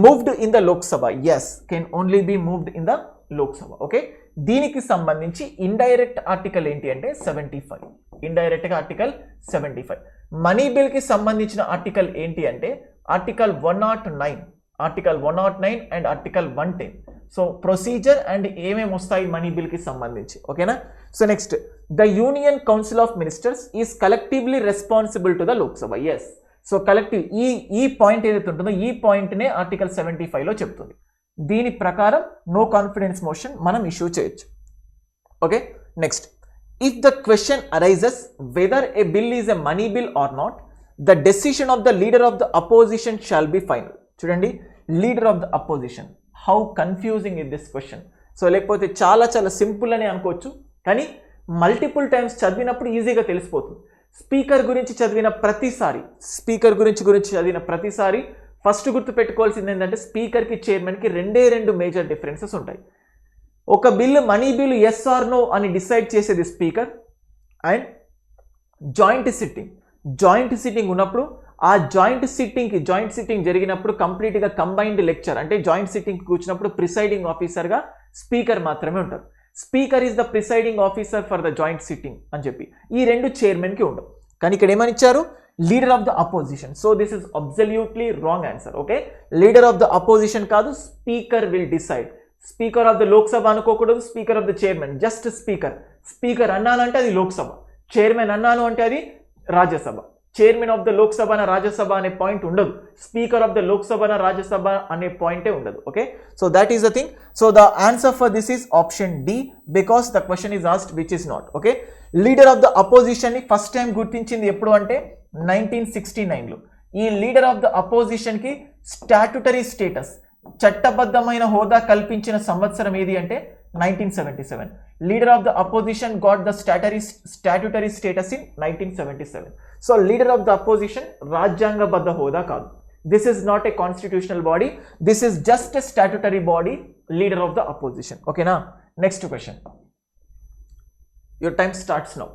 Speaker 1: moved in the Lok Sabha. Yes, can only be moved in the Lok Sabha. Okay, దీనికి సంబంధించి indirect article ఏంటి అంటే 75. ఇండైరెక్ట్గా article 75. Money బిల్కి సంబంధించిన article ఏంటి అంటే article 109, article 109 and article 110. So procedure and ఏమేమి వస్తాయి మనీ బిల్కి సంబంధించి. ఓకేనా, so next, the union council of ministers is collectively responsible to the Lok Sabha. Yes, so collective ఈ పాయింట్ ఏదైతే ఉంటుందో ఈ పాయింట్నే ఆర్టికల్ 75లో చెప్తుంది. దీని ప్రకారం నో కాన్ఫిడెన్స్ మోషన్ మనం ఇష్యూ చేయొచ్చు. Okay, next, if the question arises whether a bill is a money bill or not, the decision of the leader of the opposition shall be final. చూడండి, leader of the opposition, how confusing is this question. So లేకపోతే చాలా simple అని అనుకోవచ్చు, కానీ multiple times చదివినప్పుడు ఈజీగా తెలిసిపోతుంది. Speaker గురించి చదివిన ప్రతిసారి ఫస్ట్ గుర్తు పెట్టుకోవాల్సింది ఏంటంటే స్పీకర్కి చైర్మన్కి రెండు మేజర్ డిఫరెన్సెస్ ఉంటాయి. ఒక bill money bill yes or no అని డిసైడ్ చేసేది స్పీకర్, అండ్ జాయింట్ సిట్టింగ్ ఉన్నప్పుడు ఆ జాయింట్ సిట్టింగ్ జరిగినప్పుడు కంప్లీట్గా కంబైన్డ్ లెక్చర్ అంటే జాయింట్ సిట్టింగ్ కూర్చున్నప్పుడు ప్రిసైడింగ్ ఆఫీసర్గా స్పీకర్ మాత్రమే ఉంటారు. Speaker is the presiding officer for the joint sitting అని చెప్పి ఈ రెండు చైర్మన్కి ఉండవు. కానీ ఇక్కడ ఏమని ఇచ్చారు, leader of the opposition. So this is absolutely wrong answer. Okay, leader of the opposition కాదు, speaker will decide. Speaker of the Lok Sabha అనుకోకూడదు, speaker of the chairman, just speaker. Speaker అన్నాను అంటే అది లోక్సభ, చైర్మన్ అన్నాను అంటే అది Rajya Sabha. Chairman of the Lok Sabha Rajya Sabha అనే point ఉండదు, speaker of the Lok Sabha Rajya Sabha అనే పాయింటే ఉండదు. Okay, so that is the thing. So the answer for this is option D, because the question is asked which is not. Okay, leader of the opposition ని first time గుర్తించింది ఎప్పుడు అంటే 1969లో. ఈ leader of the opposition కి statutory status, చట్టబద్ధమైన హోదా కల్పించిన సంవత్సరం ఏది అంటే 1977. Leader of the opposition got the statutory status in 1977. So leader of the opposition రాజ్యాంగబద్ధ హోదా కాదు. This is not a constitutional body, this is just a statutory body, leader of the opposition. ఓకేనా, next question. Your time starts now.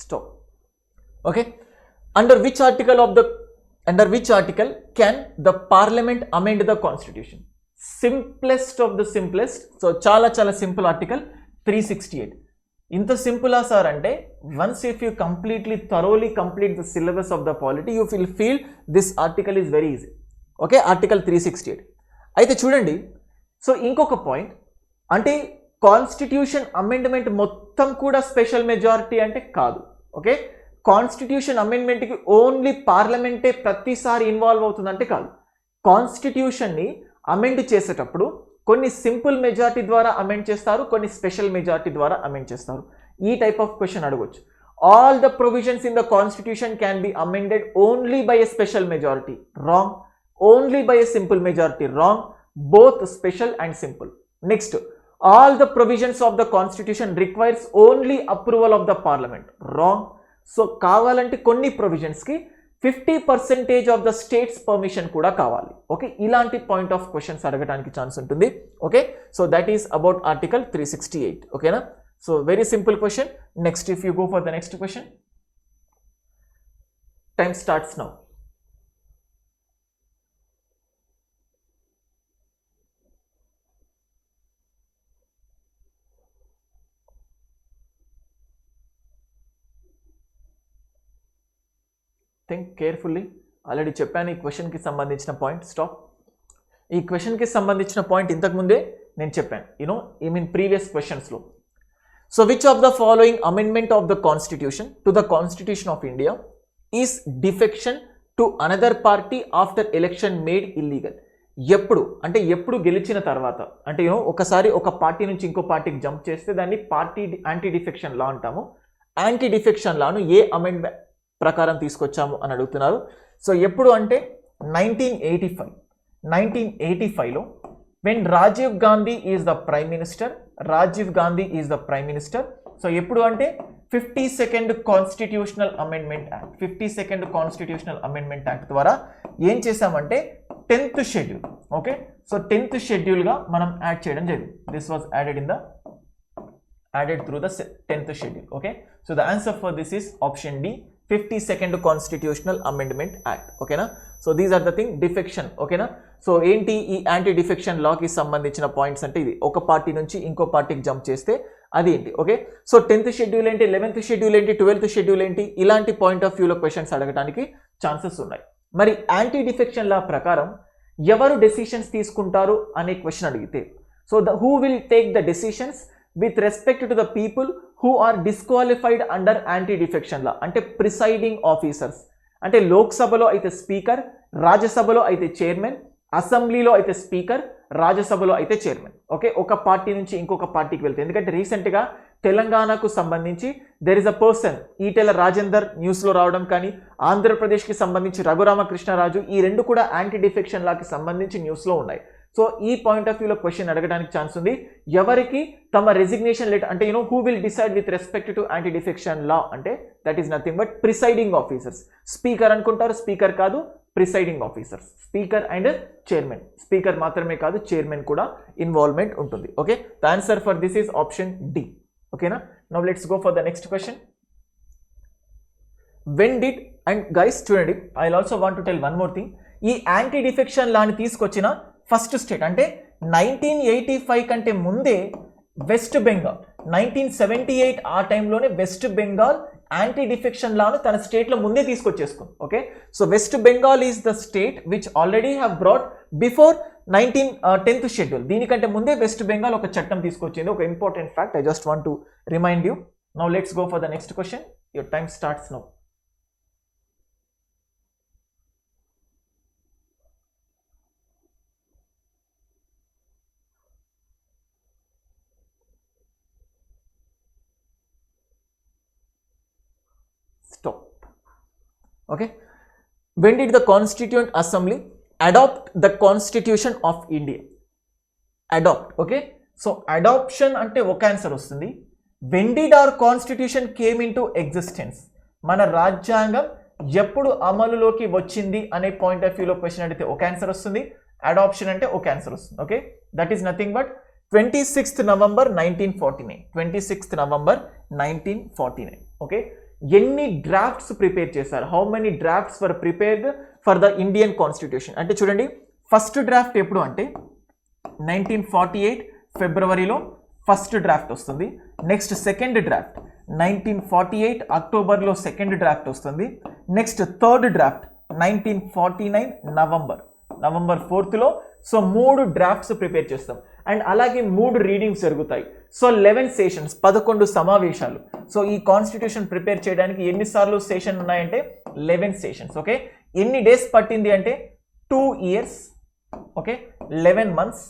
Speaker 1: Stop. Okay, under which article can the parliament amend the constitution? Simplest of the simplest. So chala simple article 368. Inta simple sir ante, once if you thoroughly complete the syllabus of the polity, you will feel this article is very easy. Okay, article 368. అయితే చూడండి, so ఇంకొక point అంటే constitution amendment మొత్తం కూడా special majority అంటే కాదు. Okay, constitution అమెండ్మెంట్కి only పార్లమెంటే ప్రతిసారి involve అవుతుందంటే కాదు. కాన్స్టిట్యూషన్ని అమెండ్ చేసేటప్పుడు కొన్ని సింపుల్ మెజారిటీ ద్వారా అమెండ్ చేస్తారు, కొన్ని స్పెషల్ మెజారిటీ ద్వారా అమెండ్ చేస్తారు. ఈ టైప్ ఆఫ్ క్వశ్చన్ అడగొచ్చు. All the provisions in the constitution can be amended only by a special majority. Wrong. Only by a simple majority. Wrong. Both special and simple. Next, all the provisions of the constitution requires only approval of the parliament. Wrong. So కావాలంటే కొన్ని provisions కి 50% of the states permission కూడా కావాలి. Okay, ఇలాంటి point of questions అడగడానికి chance ఉంటుంది. Okay, so that is about article 368. ఓకేనా, so very simple question. Next, if you go for the next question, time starts now. Think carefully. Already చెప్పాను ఈ క్వశ్చన్కి సంబంధించిన పాయింట్. స్టాప్. ఈ క్వశ్చన్కి సంబంధించిన పాయింట్ ఇంతకుముందే నేను చెప్పాను, ఐ మీన్ ప్రీవియస్ క్వశ్చన్స్లో. So which of the following amendment of the constitution to the constitution of India is defection to another party after election made illegal? ఎప్పుడు గెలిచిన తర్వాత అంటే ఒకసారి ఒక పార్టీ నుంచి ఇంకో పార్టీకి జంప్ చేస్తే దాన్ని పార్టీ యాంటీ డిఫెక్షన్ లా అంటాము. యాంటీ డిఫెక్షన్ లాను ఏ అమెండ్మెంట్ ప్రకారం తీసుకొచ్చాము అని అడుగుతున్నారు. సో ఎప్పుడు అంటే 1985లో when Rajiv Gandhi is the prime minister. So ఎప్పుడు అంటే 52nd constitutional amendment act. 52nd constitutional amendment act ద్వారా ఏం చేసామంటే 10th schedule. Okay, so 10th షెడ్యూల్గా మనం యాడ్ చేయడం జరిగింది. This was added through the 10th schedule. Okay, so the answer for this is option D, 52nd Constitutional Amendment Act. Okay na, so these are the thing, defection. Okay na, so enti ee anti defection law ki sambandhinchina points ante idi oka party nunchi inko party ki jump cheste adi enti. Okay, so 10th schedule enti, 11th schedule enti, 12th schedule enti, ilanti point of view lo questions అడగడానికి chances ఉన్నాయి. మరి anti defection లా ప్రకారం ఎవరు decisions తీసుకుంటారు అనే question అడిగితే, so who will take the decisions with respect to the people who are disqualified under anti-defection law అంటే presiding officers. అంటే లోక్సభలో అయితే స్పీకర్, రాజ్యసభలో అయితే చైర్మన్, అసెంబ్లీలో అయితే స్పీకర్, రాజ్యసభలో అయితే చైర్మన్. ఓకే, ఒక పార్టీ నుంచి ఇంకొక పార్టీకి వెళ్తే, ఎందుకంటే రీసెంట్గా తెలంగాణకు సంబంధించి there is a person Etela Rajender న్యూస్లో రావడం కానీ, ఆంధ్రప్రదేశ్కి సంబంధించి రఘురామకృష్ణరాజు, ఈ రెండు కూడా యాంటీ డిఫెక్షన్ లాకి సంబంధించి న్యూస్లో ఉన్నాయి. సో ఈ పాయింట్ ఆఫ్ వ్యూలో క్వశ్చన్ అడగడానికి ఛాన్స్ ఉంది. ఎవరికి తమ రెసిగ్నేషన్ లెటర్ అంటే who will decide with respect to anti defection law అంటే that is nothing but presiding officers. Speaker అనుకుంటారు, స్పీకర్ కాదు, presiding officers. Speaker and chairman. Speaker మాత్రమే కాదు, చైర్మన్ కూడా ఇన్వాల్వ్మెంట్ ఉంటుంది. Okay, the answer for this is option D. ఓకేనా, now let's go for the next question. When did and guys చూడండి, I also want to tell one more thing. ఈ anti defection లాని తీసుకొచ్చిన first state అంటే 1985 కంటే ముందే West Bengal, 1978 ఆ టైంలోనే West Bengal anti defection లాను తన స్టేట్లో ముందే తీసుకొచ్చేసుకుంది. Okay, so West Bengal is the state which already have brought before 10th schedule. దీనికంటే ముందే వెస్ట్ బెంగాల్ ఒక చట్టం తీసుకొచ్చింది. ఒక important fact, I just want to remind you. Now let's go for the next question. Your time starts now. Stop. Okay, when did the Constituent Assembly adopt the Constitution of India? Adopt. Okay, so adoption ante oka answer vastundi. When did our constitution came into existence? Mana rajyangam eppudu amaluloki vachindi ane point of view lo question adite oka answer vastundi. Adoption ante oka answer vastundi. Okay, that is nothing but 26th November 1949. 26th November 1949. Okay, ఎన్ని drafts prepare చేశారు? How many drafts were prepared for the Indian constitution? అంటే చూడండి, first draft ఎప్పుడు అంటే 1948 ఫిబ్రవరిలో first draft వస్తుంది. Next second draft 1948 అక్టోబర్లో second draft వస్తుంది. Next third draft 1949 November 4th. So 3 drafts prepare చేస్తాం. అండ్ అలాగే 3 రీడింగ్స్ జరుగుతాయి. సో 11 సెషన్స్, 11 సమావేశాలు. సో ఈ కాన్స్టిట్యూషన్ ప్రిపేర్ చేయడానికి ఎన్నిసార్లు సెషన్ ఉన్నాయంటే 11 సెషన్స్. ఓకే, ఎన్ని డేస్ పట్టింది అంటే 2 years. Okay, 11 months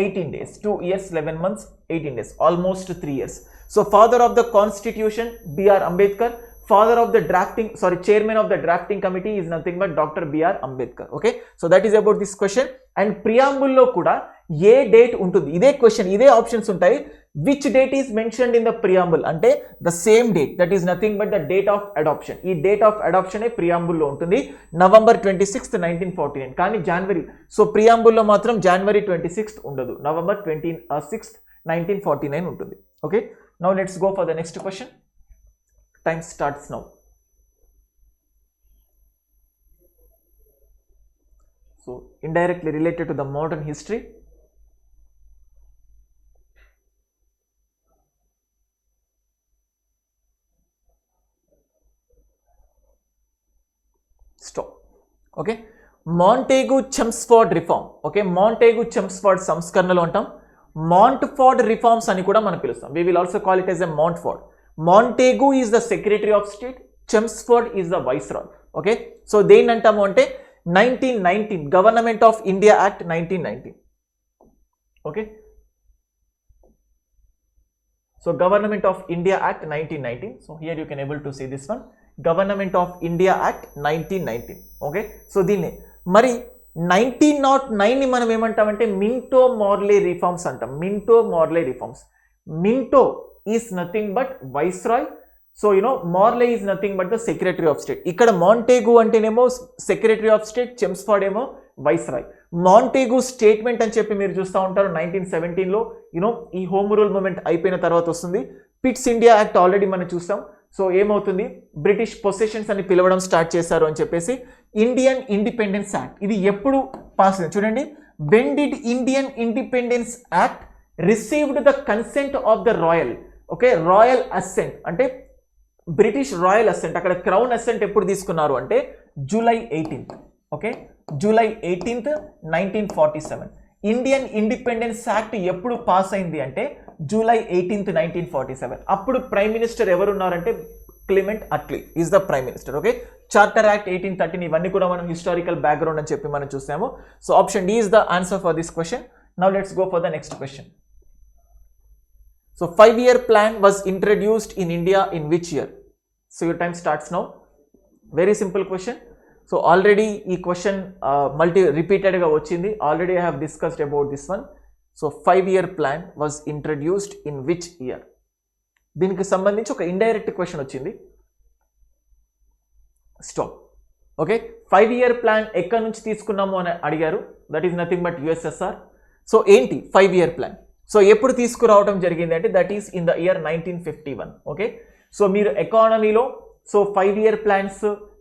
Speaker 1: 18 days. 2 years 11 months 18 days, almost 3 years. So father of the constitution B.R. Ambedkar. Father of the chairman of the drafting committee is nothing but Dr. B.R. Ambedkar. Okay, so that is about this question. And preamble lo kuda ఏ date ఉంటుంది, ఇదే question, ఇదే options ఉంటాయి. Which date is mentioned in the preamble అంటే the same date, that is nothing but the date of adoption. ఈ date of అడాప్షనే ప్రియాంబుల్లో ఉంటుంది, November 26th 1949. కానీ జనవరి, సో ప్రియాంబుల్లో మాత్రం January 26th ఉండదు, November 26th 1949 ఉంటుంది. Okay, now let's go for the next question. Time starts now. So indirectly related to the modern history. Stop. Okay, Montaigu-Chelmsford reform. Okay, Montaigu-Chelmsford సంస్కరణలు అంటాం. Montford reforms అని కూడా మనం పిలుస్తాం. We will also call it as a Montford. Montaigu is the Secretary of State, Chelmsford is the Viceroy. Okay, so దేని అంటాము అంటే 1919 Government of India Act 1919. Okay, so Government of India Act 1919. So here you can able to see this one, Government of India Act 1919. Okay, so దీన్ని మరి 1909 ని మనం ఏమంటామంటే Minto మార్లే reforms అంటాం. Minto మార్లే reforms. Minto is nothing but viceroy. So Morley is nothing but the Secretary of State. ఇక్కడ Montaigu అంటేనేమో Secretary of State, Chelmsford ఏమో Viceroy. Montaigu statement అని చెప్పి మీరు చూస్తూ ఉంటారు 1917లో. ఈ హోమ్ రూల్ మూమెంట్ అయిపోయిన తర్వాత వస్తుంది. పిట్స్ ఇండియా యాక్ట్ ఆల్రెడీ మనం చూస్తాం. సో ఏమవుతుంది, బ్రిటిష్ పొసెషన్స్ అని పిలవడం స్టార్ట్ చేశారు అని చెప్పేసి. ఇండియన్ ఇండిపెండెన్స్ యాక్ట్ ఇది ఎప్పుడు పాస్ అయింది చూడండి. when did Indian Independence Act received the consent of the royal? Okay, royal assent అంటే బ్రిటిష్ రాయల్ అసెంట్, అక్కడ క్రౌన్ అసెంట్ ఎప్పుడు తీసుకున్నారు అంటే July 18th. Okay, July 18th 1947. Indian independence act ఎప్పుడు పాస్ అయింది అంటే July 18th 1947. అప్పుడు ప్రైమ్ మినిస్టర్ ఎవరు ఉన్నారంటే క్లిమెంట్ Atlee is the prime minister. Okay, charter act 1813 ఇవన్నీ కూడా మనం హిస్టారికల్ బ్యాక్గ్రౌండ్ అని చెప్పి మనం చూసాము. So option D is the answer for this question. Now let's go for the next question. So 5-year plan was introduced in India in which year? So your time starts now. Very simple question. So already ee question repeated ga vachindi. Already I have discussed about this one. So 5-year plan was introduced in which year? దీనికి సంబంధించి ఒక indirect question వచ్చింది. Stop. Okay, 5-year plan ఎక్కడి నుంచి తీసుకున్నాము అని అడిగారు. That is nothing but USSR. So ఏంటి 5-year ప్లాన్? సో ఎప్పుడు తీసుకురావడం జరిగింది అంటే that is in the year 1951. Okay, so మీరు ఎకానమీలో సో 5-year ప్లాన్స్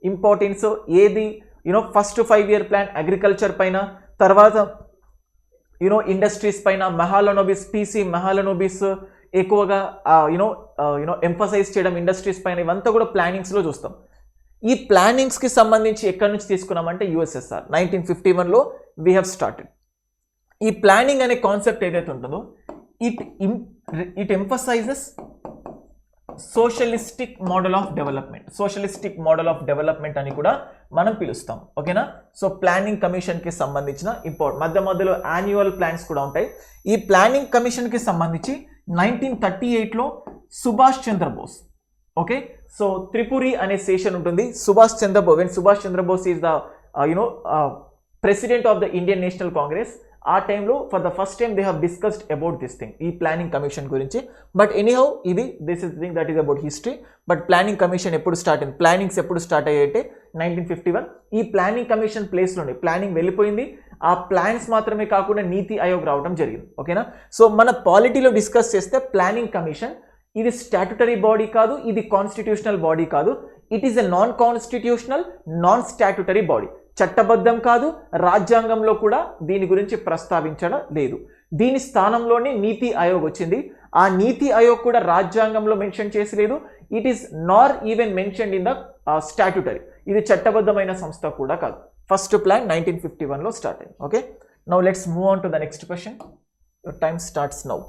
Speaker 1: ఇంపార్టెన్స్ ఏది, ఫస్ట్ 5-year ప్లాన్ అగ్రికల్చర్ పైన, తర్వాత ఇండస్ట్రీస్ పైన, మెహాలనోబిస్, PC మెహాలనోబిస్ ఎక్కువగా ఎంఫసైజ్ చేయడం ఇండస్ట్రీస్ పైన, ఇవంతా కూడా ప్లానింగ్స్లో చూస్తాం. ఈ ప్లానింగ్స్కి సంబంధించి ఎక్కడి నుంచి తీసుకున్నామంటే యుఎస్ఎస్ఆర్ 1951లో వీ హ్యావ్ స్టార్టెడ్. ఈ ప్లానింగ్ అనే కాన్సెప్ట్ ఏదైతే ఉంటుందో it emphasises socialistic model of development. Socialistic model of development అని కూడా మనం పిలుస్తాం. ఓకేనా? సో ప్లానింగ్ కమిషన్కి సంబంధించిన మధ్యలో యాన్యువల్ ప్లాన్స్ కూడా ఉంటాయి. ఈ ప్లానింగ్ కమిషన్కి సంబంధించి 1938లో సుభాష్ చంద్రబోస్, ఓకే, సో త్రిపురి అనే సెషన్ ఉంటుంది. Subhash Chandrabose, when Subhash Chandrabose is the president of the Indian national congress, ఆ టైంలో for the first time they have discussed about this thing, ఈ ప్లానింగ్ కమిషన్ గురించి. But anyhow this is thing that is about history. But planning commission ఎప్పుడు start అయింది, plannings ఎప్పుడు start అయ్యాయంటే 1951. ఈ planning commission ప్లేస్లోనే ప్లానింగ్ వెళ్ళిపోయింది. ఆ ప్లాన్స్ మాత్రమే కాకుండా నీతి ఆయోగ్ రావడం జరిగింది. ఓకేనా? సో మన పాలిటీలో డిస్కస్ చేస్తే ప్లానింగ్ కమిషన్ ఇది స్టాట్యుటరీ బాడీ కాదు, ఇది కాన్స్టిట్యూషనల్ బాడీ కాదు. It is a non constitutional, non statutory body. చట్టబద్ధం కాదు, రాజ్యాంగంలో కూడా దీని గురించి ప్రస్తావించడం లేదు. దీని స్థానంలోనే నీతి ఆయోగ్ వచ్చింది. ఆ నీతి ఆయోగ్ కూడా రాజ్యాంగంలో మెన్షన్ చేసి లేదు. It is Nar even mention in the statutory. ఇది చట్టబద్ధమైన సంస్థ కూడా కాదు. ఫస్ట్ ప్లాన్ 1951లో స్టార్ట్ అయింది. Okay, now let's move on to the next question. Your time starts now.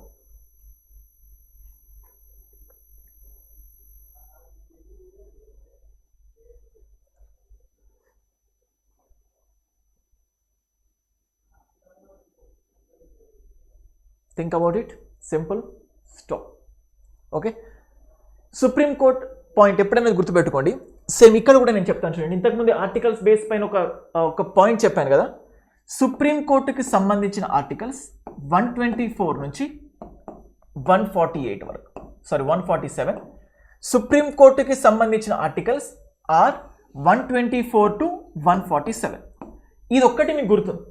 Speaker 1: Think about it, simple, stop. Okay, supreme court point ఎప్పుడైనా గుర్తుపెట్టుకోండి. Same ఇక్కడ కూడా నేను చెప్తాను చూడండి. ఇంతకుముందు ఆర్టికల్స్ బేస్ పైన ఒక పాయింట్ చెప్పాను కదా. సుప్రీం కోర్టుకి సంబంధించిన ఆర్టికల్స్ 124 నుంచి 148 వరకు, సారీ 147. సుప్రీం కోర్టుకి సంబంధించిన ఆర్టికల్స్ ఆర్ 124 టు 147. ఇది ఒక్కటి మీకు గుర్తుంది.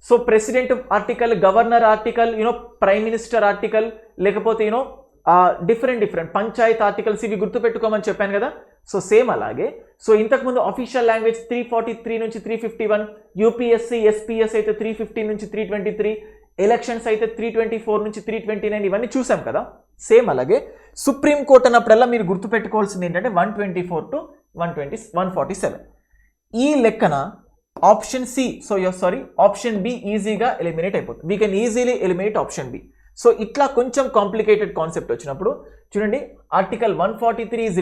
Speaker 1: So president article, governor article, prime minister article, లేకపోతే డిఫరెంట్ పంచాయత్ ఆర్టికల్స్, ఇవి గుర్తుపెట్టుకోమని చెప్పాను కదా. సో సేమ్ అలాగే, సో ఇంతకుముందు అఫీషియల్ లాంగ్వేజ్ 343 నుంచి 351, యూపీఎస్సీ ఎస్పీఎస్ అయితే 315 నుంచి 323, ఎలక్షన్స్ అయితే 324 నుంచి 329, ఇవన్నీ చూసాం కదా. సేమ్ అలాగే సుప్రీం కోర్ట్ అన్నప్పుడల్లా మీరు గుర్తుపెట్టుకోవాల్సింది ఏంటంటే 124 టు 147. ఈ లెక్కన ఆప్షన్ సి, ఆప్షన్ బి ఈజీగా ఎలిమినేట్ అయిపోతుంది. We can easily eliminate option B. So ఇట్లా కొంచెం కాంప్లికేటెడ్ కాన్సెప్ట్ వచ్చినప్పుడు చూడండి, article 143 is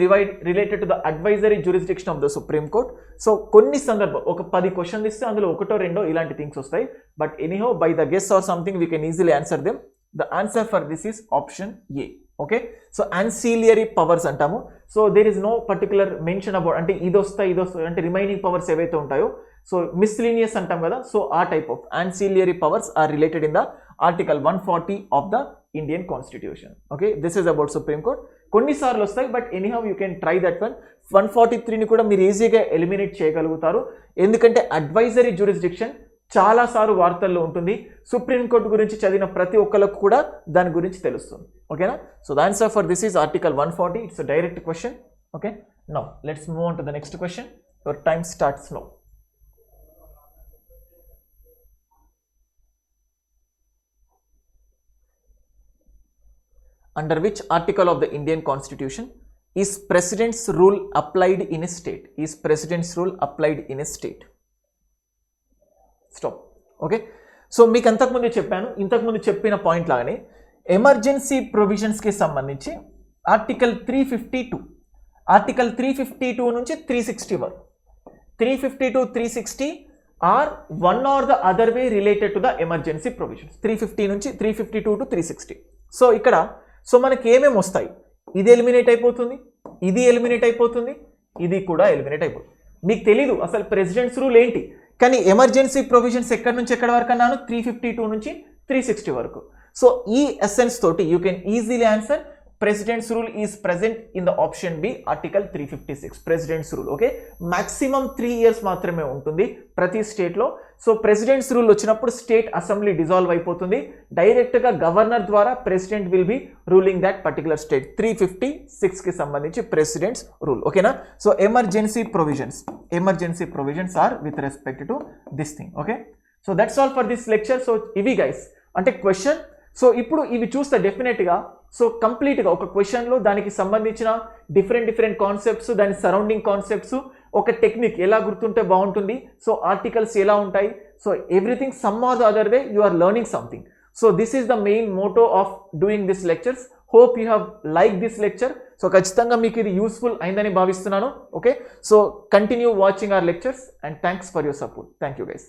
Speaker 1: related to the advisory jurisdiction of the supreme court. So కొన్ని సందర్భం ఒక 10 క్వశ్చన్ ఇస్తే అందులో ఒకటో రెండో ఇలాంటి థింగ్స్ వస్తాయి. But anyhow by the guess or something we can easily answer them. The answer for this is option A. Okay, so ancillary powers అంటాము. So there is no particular mention about, అంటే ఇది వస్తాయి అంటే remaining powers ఏవైతే ఉంటాయో, so miscellaneous అంటాం కదా. So ఆ type of ancillary powers are related in the article 140 of the Indian constitution. Okay, this is about supreme court. కొన్నిసార్లు వస్తాయి, but anyhow you can try that one. 143ని కూడా మీరు ఈజీగా ఎలిమినేట్ చేయగలుగుతారు, ఎందుకంటే అడ్వైజరీ జ్యూరిస్డిక్షన్ చాలాసార్లు వార్తల్లో ఉంటుంది. సుప్రీంకోర్టు గురించి చదివిన ప్రతి ఒక్కరికి కూడా దాని గురించి తెలుస్తుంది. ఓకేనా? So the answer for this is article 140. It's a direct question. Okay, now let's move on to the next question. Your time starts now. Under which article of the Indian Constitution is President's rule applied in a state? Is President's rule applied in a state? Stop. Okay. So మీకు ఇంతకుముందు చెప్పిన point లాగానే emergency ప్రొవిజన్స్కి సంబంధించి article 352 నుంచి 360 వరకు, 352, 360 or one or the other way related to the emergency provisions. 350 నుంచి 352 to 360. So ఇక్కడ మనకి ఏమేమి వస్తాయి, ఇది ఎలిమినేట్ అయిపోతుంది, ఇది ఎలిమినేట్ అయిపోతుంది, ఇది కూడా ఎలిమినేట్ అయిపోతుంది. మీకు తెలీదు అసలు ప్రెసిడెంట్స్ రూల్ ఏంటి, కానీ ఎమర్జెన్సీ ప్రొవిజన్స్ ఎక్కడి నుంచి ఎక్కడి వరకు అన్నాను, 352 నుంచి 360 వరకు. సో ఈ ఎసెన్స్ తోటి you can easily answer president's rule is present in the option B, article 356 president's rule. Okay, maximum 3 years మాత్రమే ఉంటుంది ప్రతి స్టేట్లో. సో ప్రెసిడెంట్స్ రూల్ వచ్చినప్పుడు స్టేట్ అసెంబ్లీ డిజాల్వ్ అయిపోతుంది, డైరెక్ట్గా గవర్నర్ ద్వారా president will be ruling that particular state. 356కి సంబంధించి ప్రెసిడెంట్స్ రూల్. ఓకేనా? So emergency provisions are with respect to this thing. Okay, so that's all for this lecture. So ఇవి guys అంటే question. So ఇప్పుడు ఇవి చూస్తే డెఫినెట్గా సో కంప్లీట్గా ఒక క్వశ్చన్లో దానికి సంబంధించిన డిఫరెంట్ కాన్సెప్ట్స్, దాని సరౌండింగ్ కాన్సెప్ట్స్, ఒక టెక్నిక్ ఎలా గుర్తుంటే బాగుంటుంది, సో ఆర్టికల్స్ ఎలా ఉంటాయి, so everything some or the other way you are learning something. So this is the main motto of doing this lectures. Hope you have like this lecture. So ఖచ్చితంగా మీకు ఇది useful అయిందని భావిస్తున్నాను. Okay, so continue watching our lectures and thanks for your support. Thank you guys.